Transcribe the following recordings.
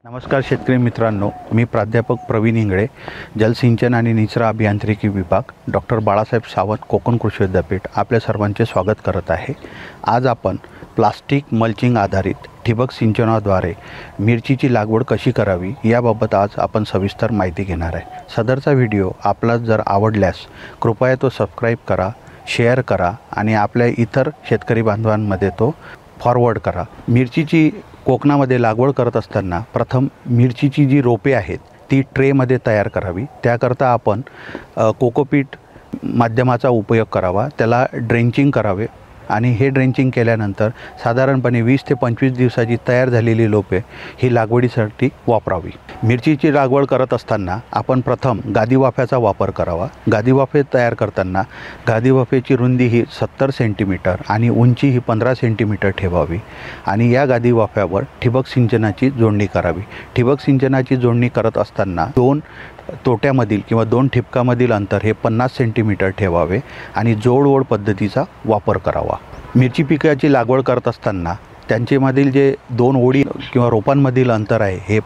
नमस्कार शेतकरी मित्रांनो, मी प्राध्यापक प्रवीण इंगळे, जलसिंचन आणि निचरा अभियांत्रिकी विभाग, डॉक्टर बाळासाहेब सावंत, कोकण कृषी विद्यापीठ आपल्या सर्वांचे स्वागत करत आहे। आज आपण प्लास्टिक मल्चिंग आधारित ठिबक सिंचनाद्वारे मिरचीची लागवड कशी करावी याबाबत आज आपण सविस्तर माहिती घेणार आहे। सदरचा व्हिडिओ आपला जर आवडल्यास कृपया तो सबस्क्राईब करा, शेअर करा आणि आपल्या इतर शेतकरी बांधवांमध्ये तो फॉरवर्ड करा। मिरचीची कोकणामध्ये लागवड करत असताना प्रथम मिरचीची जी रोपे आहेत ती ट्रेमध्ये तयार करावी। त्याकरता आपण कोकोपीट माध्यमाचा उपयोग करावा, त्याला ड्रेंचिंग करावे आणि हे ड्रेंचिंग केल्यानंतर साधारणपणे 20 ते 25 दिवसाची तयार झालेली रोपे ही लागवडीसाठी वापरावी। मिरचीची लागवड करत असताना आपण प्रथम गादी वाफ्याचा वापर करावा। गादी वाफे तयार करताना गादी वाफेची रुंदी ही 70 सेंटीमीटर आणि उंची ही 15 सेंटीमीटर ठेवावी आणि या गादी वाफ्यावर ठिबक सिंचनाची जोडणी करावी। ठिबक सिंचनाची जोडणी करत असताना 2 तोट्यामधील किंवा 2 ठिबकामधील अंतर हे 50 सेंटीमीटर ठेवावे आणि जोड-ओढ पद्धतीचा वापर करावा। मिरची पिकाची लागवड करत असताना त्यांच्यामधील जे 2 ओळी किंवा रोपांमधील अंतर आहे हे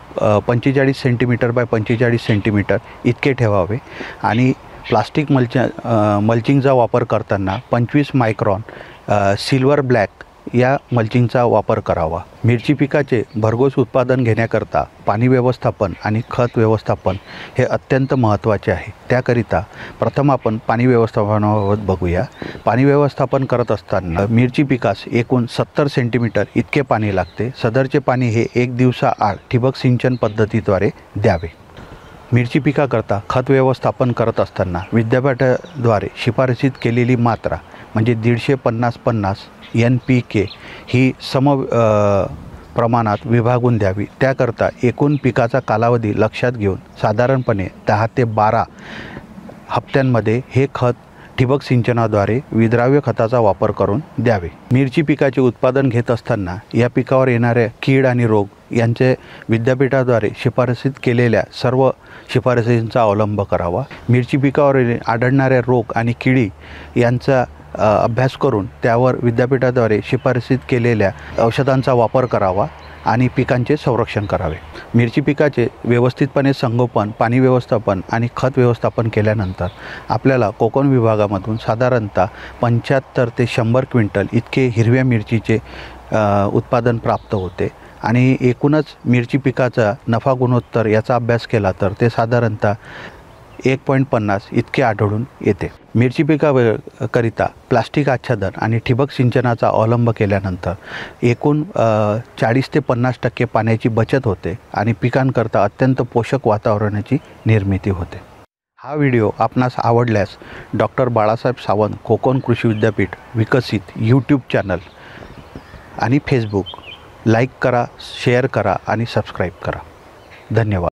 45 सेंटीमीटर बाय 45 सेंटीमीटर इतके ठेवावे आणि प्लास्टिक मल्चिंगचा वापर करताना 25 मायक्रॉन सिल्वर ब्लॅक या मल्चिंगचा वापर करावा। मिरची पिकाचे भरघोस उत्पादन घेण्याकरता पाणी व्यवस्थापन आणि खत व्यवस्थापन हे अत्यंत महत्त्वाचे आहे। त्याकरिता प्रथम आपण पाणी व्यवस्थापनाबाबत बघूया। पाणी व्यवस्थापन करत असताना मिरची पिकास एकूण 70 सेंटीमीटर इतके पाणी लागते। सदरचे पाणी हे 1 दिवसाआड ठिबक सिंचन पद्धतीद्वारे द्यावे। मिरची पिकाकरता खत व्यवस्थापन करत असताना विद्यापीठाद्वारे शिफारसीत केलेली मात्रा म्हणजे 150-50 NPK ही प्रमाणात विभागून द्यावी। त्याकरता एकूण पिकाचा कालावधी लक्षात घेऊन साधारणपणे 10 ते 12 हप्त्यांमध्ये हे खत ठिबक सिंचनाद्वारे विद्राव्य खताचा वापर करून द्यावे। मिरची पिकाचे उत्पादन घेत असताना या पिकावर येणाऱ्या कीड आणि रोग यांचे विद्यापीठाद्वारे शिफारसीत केलेल्या सर्व शिफारसींचा अवलंब करावा। मिरची पिकावर आढळणाऱ्या रोग आणि किडी यांचा अभ्यास करून त्यावर विद्यापीठाद्वारे शिफारसीत केलेल्या औषधांचा वापर करावा आणि पिकांचे संरक्षण करावे। मिरची पिकाचे व्यवस्थितपणे संगोपन, पाणी व्यवस्थापन आणि खत व्यवस्थापन केल्यानंतर आपल्याला कोकण विभागामधून साधारणतः 75 ते 100 क्विंटल इतके हिरव्या मिरचीचे उत्पादन प्राप्त होते आणि एकूणच मिरची पिकाचा नफा गुणोत्तर याचा अभ्यास केला तर ते साधारणतः 1.50 इतके आढळून येते। मिरची पिकाकरिता प्लास्टिक आच्छादन आणि ठिबक सिंचनाचा अवलंब केल्यानंतर एकूण 40 ते 50% पाण्याची बचत होते आणि पिकांकरता अत्यंत पोषक वातावरणाची निर्मिती होते। हा व्हिडिओ आपणास आवडल्यास डॉक्टर बाळासाहेब सावंत कोकण कृषी विद्यापीठ विकसित यूट्यूब चॅनल आणि फेसबुक लाईक करा, शेअर करा आणि सबस्क्राईब करा। धन्यवाद।